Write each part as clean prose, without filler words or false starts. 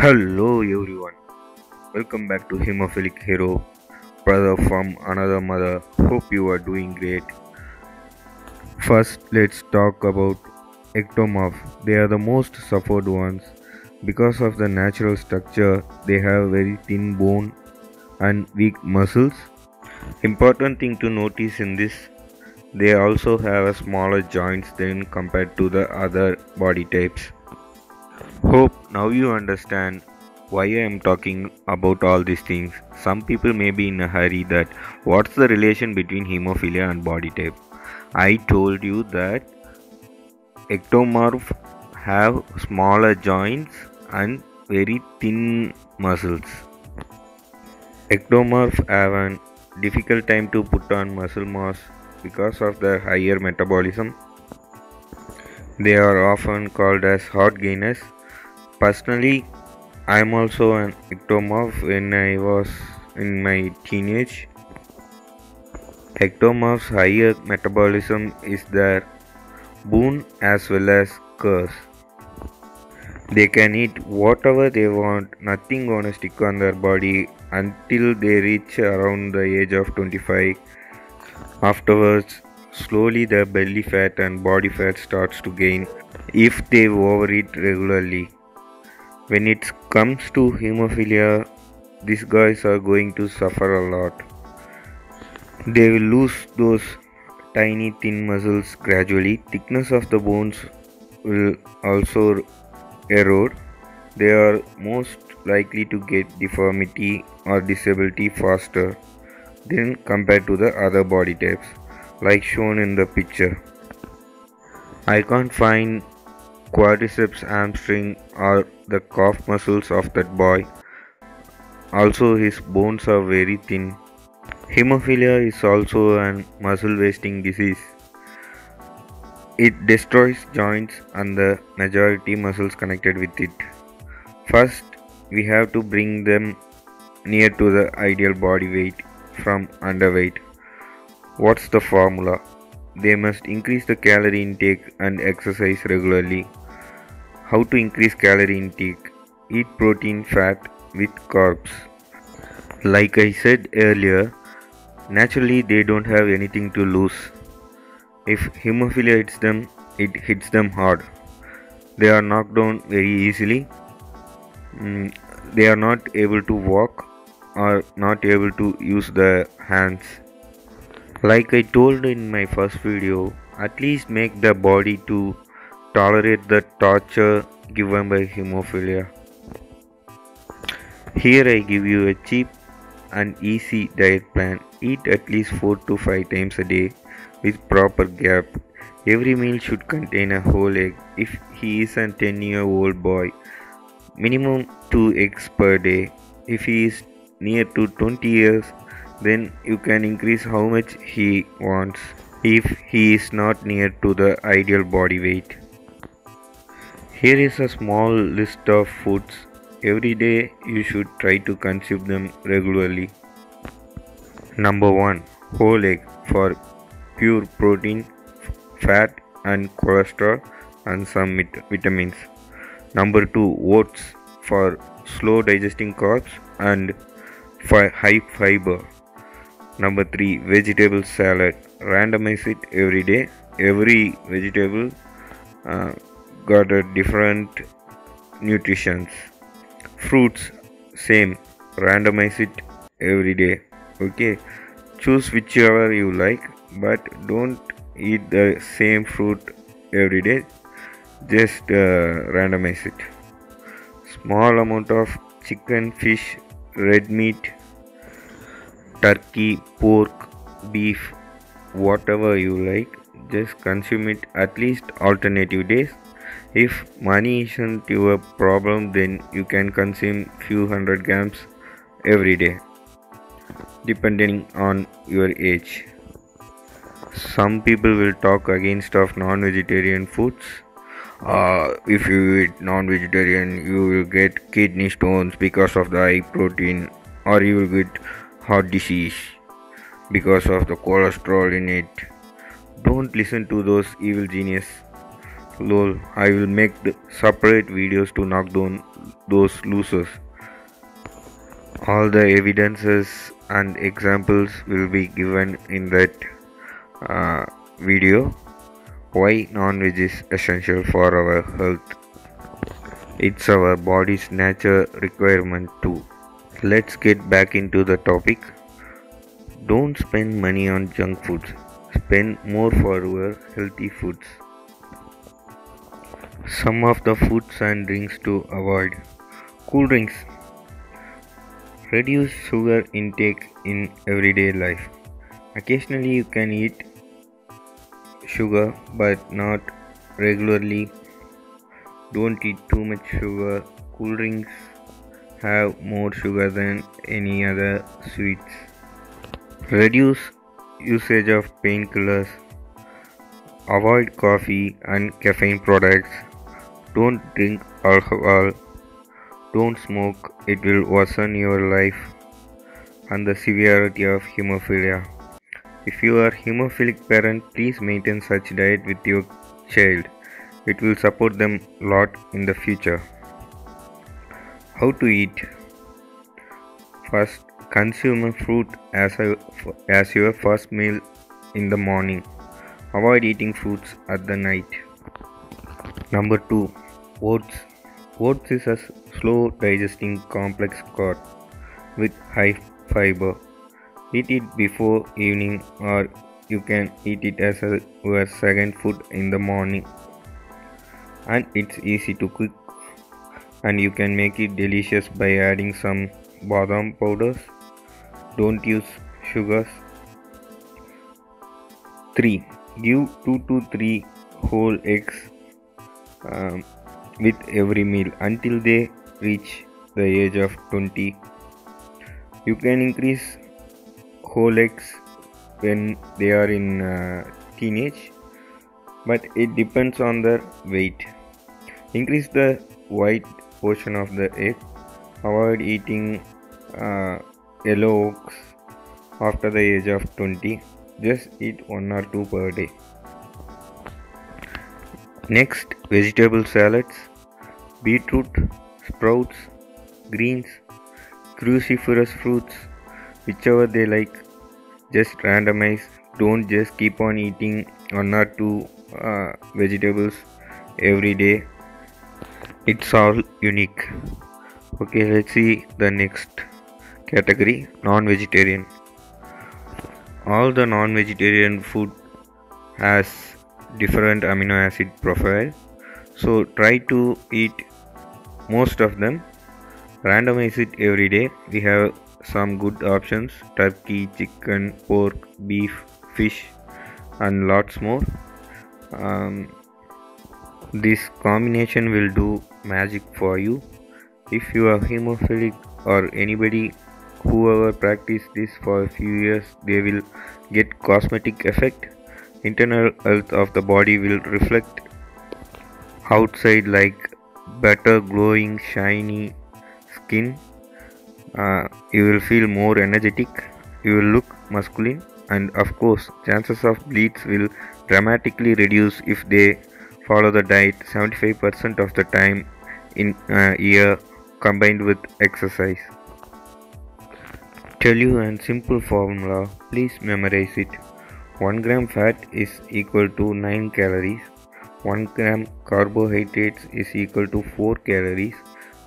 Hello everyone, welcome back to Hemophilic Hero, brother from another mother. Hope you are doing great. First, let's talk about ectomorph. They are the most suffered ones. Because of the natural structure, they have very thin bone and weak muscles. Important thing to notice in this, they also have a smaller joints than compared to the other body types. Hope now you understand why I am talking about all these things. Some people may be in a hurry that what's the relation between hemophilia and body type. I told you that ectomorph have smaller joints and very thin muscles. Ectomorph have a difficult time to put on muscle mass because of their higher metabolism. They are often called as hard gainers. Personally, I am also an ectomorph. When I was in my teenage, ectomorphs' higher metabolism is their boon as well as curse. They can eat whatever they want, nothing gonna stick on their body until they reach around the age of 25. Afterwards, slowly their belly fat and body fat starts to gain if they overeat regularly. When it comes to hemophilia, these guys are going to suffer a lot. They will lose those tiny thin muscles gradually. Thickness of the bones will also erode. They are most likely to get deformity or disability faster than compared to the other body types, like shown in the picture. I can't find quadriceps, hamstring, or the calf muscles of that boy. Also, his bones are very thin. Hemophilia is also a muscle wasting disease. It destroys joints and the majority muscles connected with it. First, we have to bring them near to the ideal body weight from underweight. What's the formula? They must increase the calorie intake and exercise regularly. How to increase calorie intake? Eat protein, fat with carbs. Like I said earlier, naturally they don't have anything to lose. If hemophilia hits them, it hits them hard. They are knocked down very easily. They are not able to walk or not able to use the hands. Like I told in my first video, at least make the body to tolerate the torture given by hemophilia. Here I give you a cheap and easy diet plan. Eat at least 4 to 5 times a day with proper gap. Every meal should contain a whole egg. If he is a 10-year-old boy, minimum 2 eggs per day. If he is near to 20 years, then you can increase how much he wants if he is not near to the ideal body weight. Here is a small list of foods. Every day you should try to consume them regularly. Number 1. Whole egg for pure protein, fat and cholesterol and some vitamins. Number 2. Oats for slow digesting carbs and high fiber. Number 3. Vegetable salad. Randomize it every day. Every vegetable got a different nutritions. Fruits, same. Randomize it every day. Okay. Choose whichever you like, but don't eat the same fruit every day. Just randomize it. Small amount of chicken, fish, red meat, turkey, pork, beef, whatever you like. Just consume it at least alternative days. If money isn't your problem, then you can consume few hundred grams every day, depending on your age. Some people will talk against of non-vegetarian foods. If you eat non-vegetarian, you will get kidney stones because of the high protein, or you will get heart disease because of the cholesterol in it. Don't listen to those evil genius. Lol, I will make the separate videos to knock down those losers. All the evidences and examples will be given in that uh, video. Why non-veg is essential for our health. It's our body's nature requirement too. Let's get back into the topic. Don't spend money on junk foods. Spend more for your healthy foods. Some of the foods and drinks to avoid. Cool drinks. Reduce sugar intake in everyday life. Occasionally you can eat sugar but not regularly. Don't eat too much sugar. Cool drinks have more sugar than any other sweets. Reduce usage of painkillers. Avoid coffee and caffeine products. Don't drink alcohol. Don't smoke. It will worsen your life and the severity of hemophilia. If you are hemophilic parent, please maintain such diet with your child. It will support them a lot in the future. How to eat? First, consume fruit as your first meal in the morning. Avoid eating fruits at the night. Number 2. Oats. Oats is a slow digesting complex carb with high fiber. Eat it before evening or you can eat it as your second food in the morning. And it's easy to cook and you can make it delicious by adding some badam powders. Don't use sugars. 3. Give 2 to 3 whole eggs with every meal until they reach the age of 20. You can increase whole eggs when they are in teenage, but it depends on their weight. Increase the white portion of the egg. Avoid eating yellow yolks after the age of 20. Just eat 1 or 2 per day. Next, vegetable salads. Beetroot, sprouts, greens, cruciferous fruits, whichever they like. Just randomize. Don't just keep on eating 1 or 2 vegetables every day. It's all unique. Okay, let's see the next category, non-vegetarian. All the non-vegetarian food has different amino acid profile, so try to eat most of them. Randomize it every day. We have some good options: turkey, chicken, pork, beef, fish, and lots more. This combination will do magic for you. If you are hemophilic or anybody whoever practice this for a few years, they will get cosmetic effect. Internal health of the body will reflect outside like better glowing shiny skin. You will feel more energetic, you will look masculine, and of course chances of bleeds will dramatically reduce if they follow the diet 75% of the time in a year combined with exercise. Tell you a simple formula, please memorize it. 1 gram fat is equal to 9 calories, 1 gram carbohydrates is equal to 4 calories,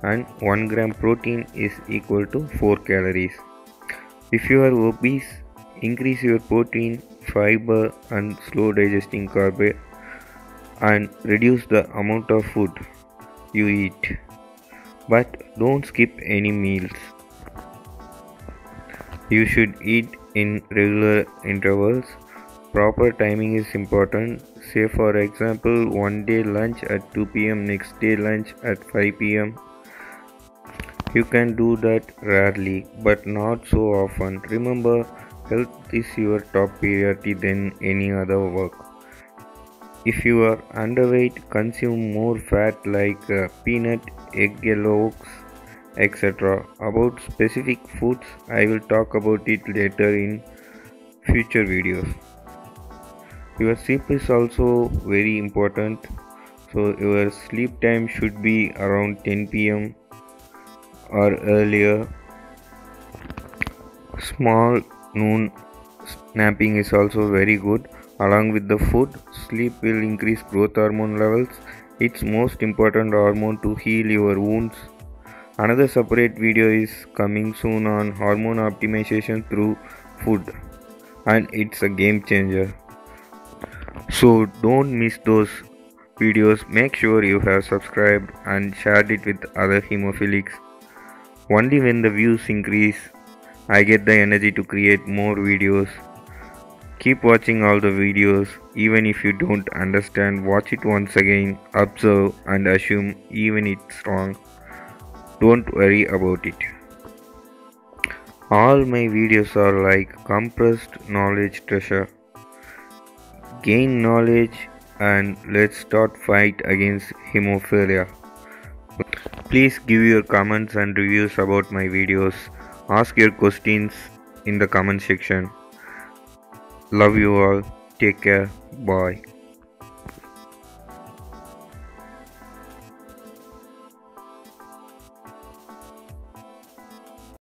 and 1 gram protein is equal to 4 calories. If you are obese, increase your protein, fiber, and slow digesting carb and reduce the amount of food you eat. But don't skip any meals. You should eat in regular intervals. Proper timing is important. Say for example, one day lunch at 2 p.m., next day lunch at 5 p.m. You can do that rarely, but not so often. Remember, health is your top priority than any other work. If you are underweight, consume more fat like peanut, egg yolks, etc. About specific foods, I will talk about it later in future videos. Your sleep is also very important, So your sleep time should be around 10 p.m. or earlier. Small noon napping is also very good. Along with the food, sleep will increase growth hormone levels. It's most important hormone to heal your wounds. Another separate video is coming soon on hormone optimization through food, and it's a game changer. So don't miss those videos. Make sure you have subscribed and shared it with other hemophilics. Only when the views increase, I get the energy to create more videos. Keep watching all the videos. Even if you don't understand, watch it once again, observe and assume even it's wrong. Don't worry about it. All my videos are like compressed knowledge treasure. Gain knowledge and let's start fight against hemophilia. Please give your comments and reviews about my videos. Ask your questions in the comment section. Love you all. Take care. Bye.